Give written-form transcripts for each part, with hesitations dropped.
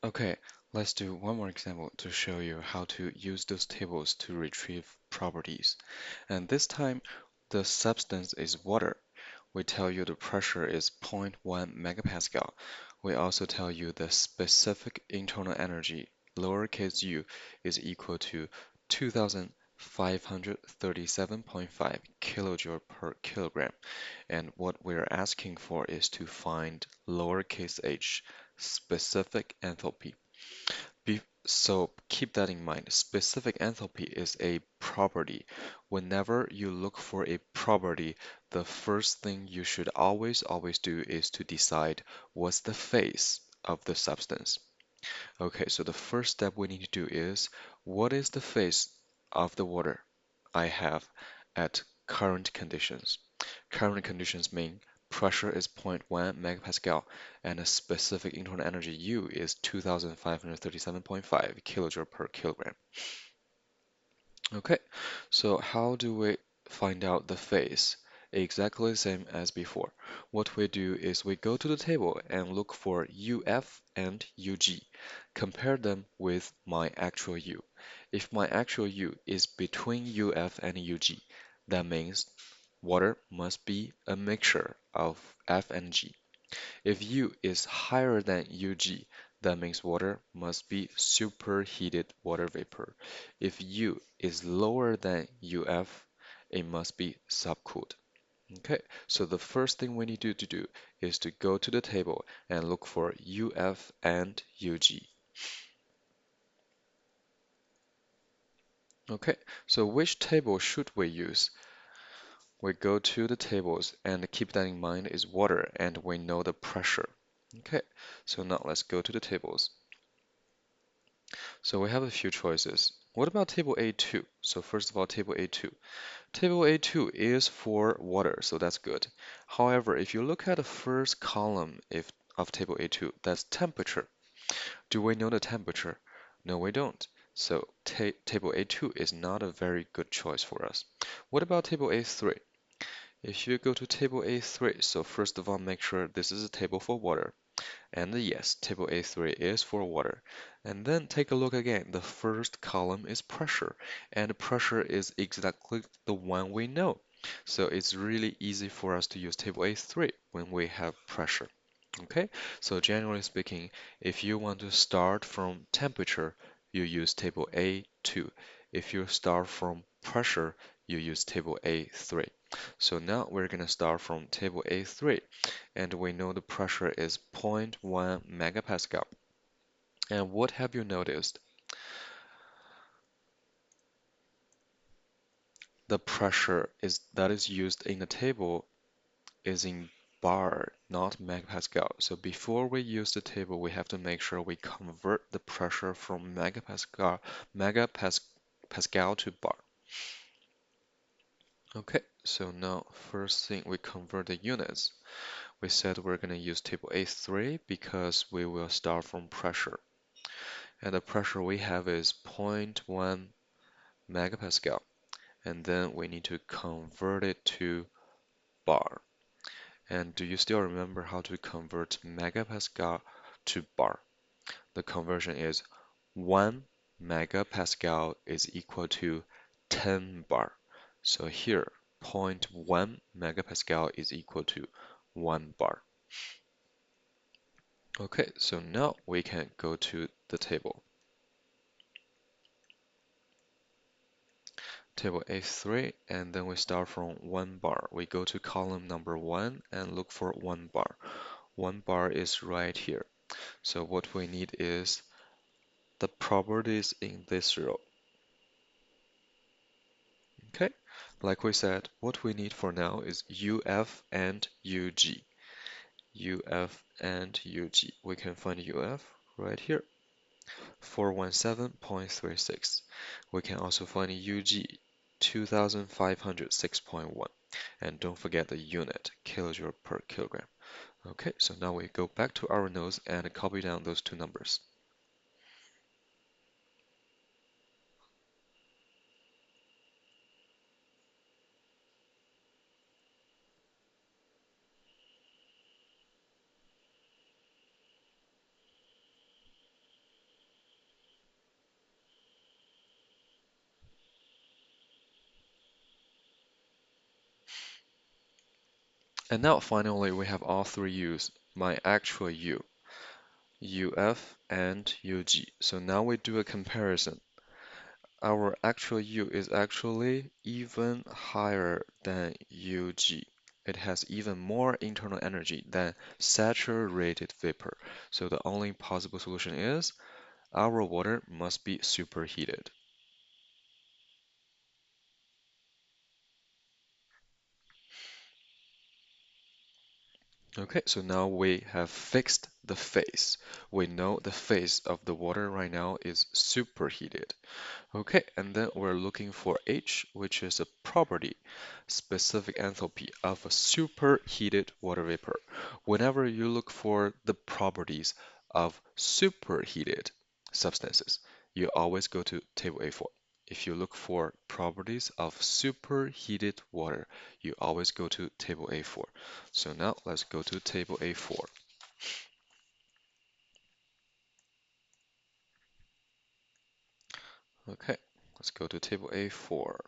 Okay, let's do one more example to show you how to use those tables to retrieve properties. And this time, the substance is water. We tell you the pressure is zero point 0.1 megapascal. We also tell you the specific internal energy, lowercase u, is equal to 2537.5 kilojoule per kilogram. And what we're asking for is to find lowercase h, specific enthalpy. So keep that in mind. Specific enthalpy is a property. Whenever you look for a property, the first thing you should always do is to decide what's the phase of the substance. Okay, so the first step we need to do is what is the phase of the water I have at current conditions? Current conditions mean pressure is zero point 0.1 megapascal and a specific internal energy U is 2537.5 kilojoule per kilogram. Okay, so how do we find out the phase? Exactly the same as before. What we do is we go to the table and look for UF and UG. Compare them with my actual U. If my actual U is between UF and UG, that means water must be a mixture of F and G. If U is higher than Ug, that means water must be superheated water vapor. If U is lower than UF, it must be subcooled. Okay, so the first thing we need to do is to go to the table and look for UF and UG. Okay, so which table should we use? We go to the tables and keep that in mind is water and we know the pressure. Okay, so now let's go to the tables. So we have a few choices. What about table A2? So first of all, table A2. Table A2 is for water, so that's good. However, if you look at the first column of table A2, that's temperature. Do we know the temperature? No, we don't. So table A2 is not a very good choice for us. What about table A3? If you go to table A3, so first of all, make sure this is a table for water. And yes, table A3 is for water. And then take a look again. The first column is pressure, and pressure is exactly the one we know. So it's really easy for us to use table A3 when we have pressure. Okay, so generally speaking, if you want to start from temperature, you use table A2. If you start from pressure, you use table A3. So now we're going to start from table A3, and we know the pressure is 0.1 megapascal. And what have you noticed? The pressure that is used in the table is in bar, not megapascal. So before we use the table, we have to make sure we convert the pressure from megapascal to bar. Okay, so now first thing we convert the units. We said we're going to use table A3 because we will start from pressure. And the pressure we have is zero point 0.1 megapascal. And then we need to convert it to bar. And do you still remember how to convert megapascal to bar? The conversion is 1 megapascal is equal to 10 bar. So here, 0.1 megapascal is equal to 1 bar. Okay, so now we can go to the table. Table A3, and then we start from 1 bar. We go to column number 1 and look for 1 bar. 1 bar is right here. So what we need is the properties in this row. Okay, like we said, what we need for now is UF and UG. UF and UG. We can find UF right here, 417.36. We can also find UG, 2506.1. And don't forget the unit, kilojoule per kilogram. Okay, so now we go back to our notes and copy down those two numbers. And now finally we have all three U's, my actual U, UF, and UG. So now we do a comparison. Our actual U is actually even higher than UG. It has even more internal energy than saturated vapor. So the only possible solution is our water must be superheated. Okay, so now we have fixed the phase. We know the phase of the water right now is superheated. Okay, and then we're looking for H, which is a property, specific enthalpy of a superheated water vapor. Whenever you look for the properties of superheated substances, you always go to table A4. If you look for properties of superheated water, you always go to table A4. So now let's go to table A4. Okay, let's go to table A4.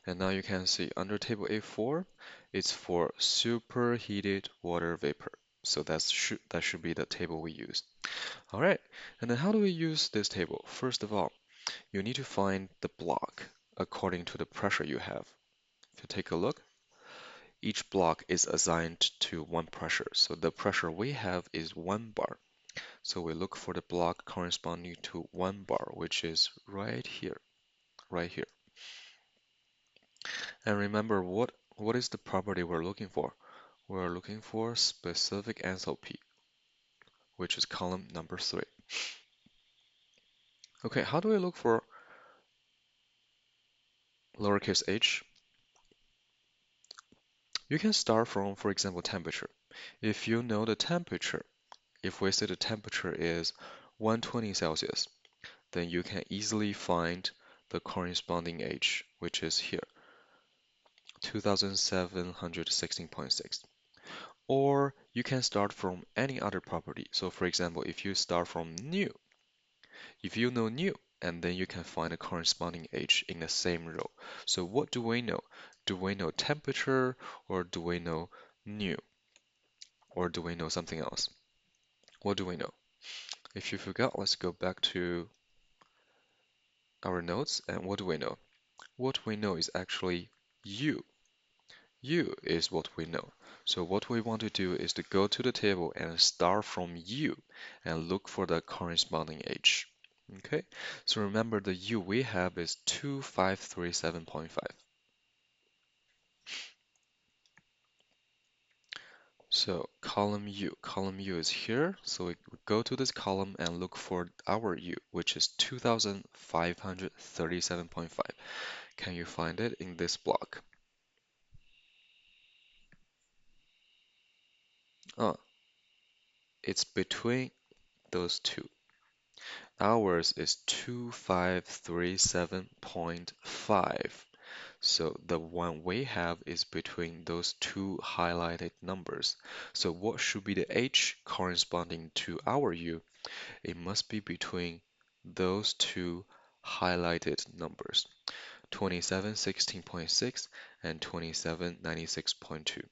And now you can see under table A4, it's for superheated water vapor. So that should be the table we use. All right, and then how do we use this table? First of all, you need to find the block according to the pressure you have. If you take a look, each block is assigned to one pressure. So the pressure we have is 1 bar. So we look for the block corresponding to 1 bar, which is right here, right here. And remember, what is the property we're looking for? We're looking for specific enthalpy, which is column number 3. Okay, how do we look for lowercase h? You can start from, for example, temperature. If you know the temperature, if we say the temperature is 120 Celsius, then you can easily find the corresponding h, which is here, 2716.6. Or you can start from any other property. So for example, if you start from new, if you know new, and then you can find a corresponding h in the same row. So what do we know? Do we know temperature, or do we know new, or do we know something else? What do we know? If you forgot, let's go back to our notes, and what do we know? What we know is actually u. U is what we know. So what we want to do is to go to the table and start from U and look for the corresponding H. Okay, so remember the U we have is 2537.5. So column U is here. So we go to this column and look for our U, which is 2537.5. Can you find it in this block? Oh, it's between those two. Ours is 2537.5. So the one we have is between those two highlighted numbers. So what should be the H corresponding to our U? It must be between those two highlighted numbers, 2716.6 and 2796.2.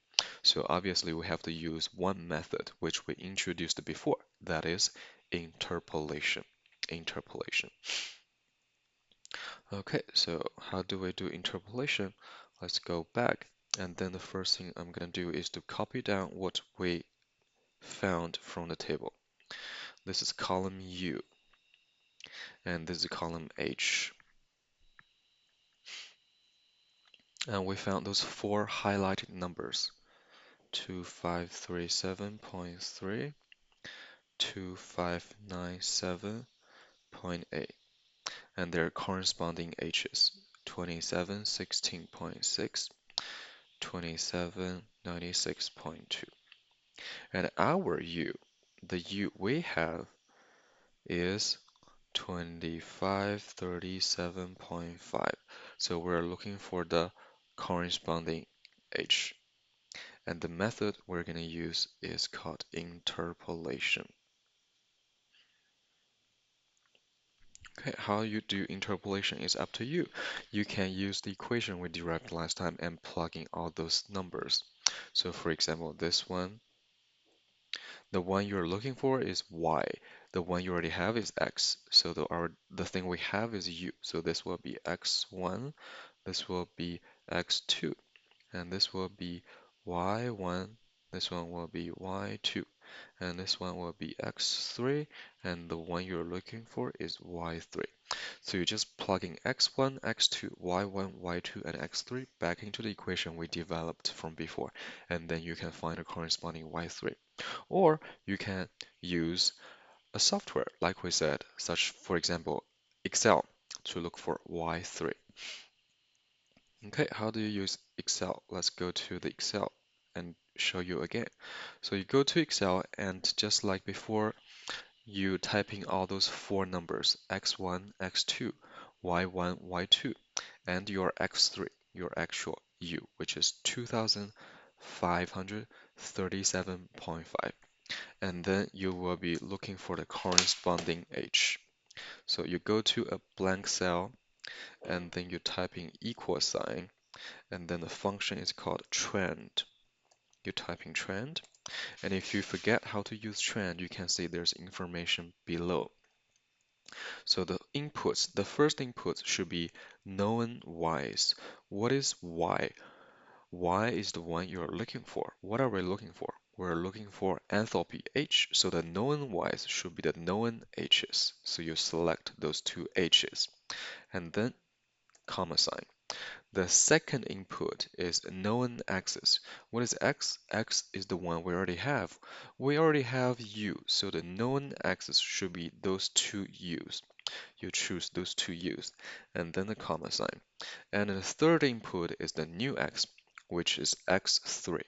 So obviously we have to use one method which we introduced before, that is interpolation. Interpolation. Okay, so how do we do interpolation? Let's go back, and then the first thing I'm gonna do is to copy down what we found from the table. This is column U, and this is column H. And we found those four highlighted numbers, 2537.3, 2597.8, and their corresponding H's, 2716.6, 2796.2. And our U, the U we have is 2537.5. So we're looking for the corresponding H. And the method we're going to use is called interpolation. Okay, how you do interpolation is up to you. You can use the equation we derived last time and plug in all those numbers. So for example, this one, the one you're looking for is y. The one you already have is x. So the thing we have is u. So this will be x1, this will be x2, and this will be y1, this one will be y2, and this one will be x3, and the one you're looking for is y3. So you're just plugging x1, x2, y1, y2, and x3 back into the equation we developed from before, and then you can find a corresponding y3. Or you can use a software, like we said, such, for example, Excel, to look for y3. Okay, how do you use Excel? Let's go to the Excel and show you again. So you go to Excel, and just like before, you type in all those four numbers, x1, x2, y1, y2, and your x3, your actual u, which is 2537.5. And then you will be looking for the corresponding h. So you go to a blank cell, and then you type in equal sign, and then the function is called trend. You type in trend, and if you forget how to use trend, you can see there's information below. So the inputs, the first input should be known y's. What is y? Y is the one you're looking for. What are we looking for? We're looking for enthalpy H, so the known y's should be the known h's. So you select those two h's, and then comma sign. The second input is known x's. What is x? X is the one we already have. We already have u, so the known x's should be those two u's. You choose those two u's, and then the comma sign. And the third input is the new x, which is x3,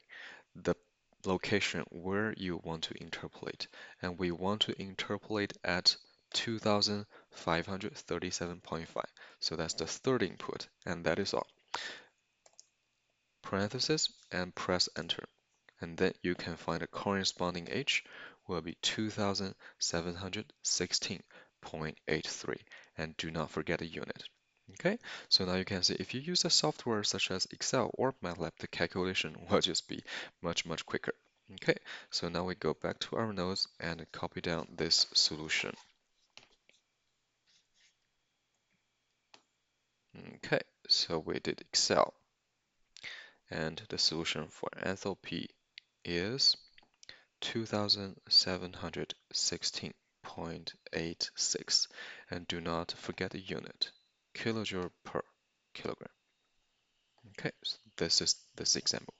the location where you want to interpolate. And we want to interpolate at 2537.5. So that's the third input, and that is all. Parenthesis and press enter. And then you can find a corresponding h will be 2716.83, and do not forget the unit. Okay, so now you can see if you use a software such as Excel or MATLAB, the calculation will just be much quicker. Okay, so now we go back to our notes and copy down this solution. Okay, so we did Excel, and the solution for enthalpy is 2716.86, and do not forget the unit, kilojoule per kilogram. Okay, so this is this example.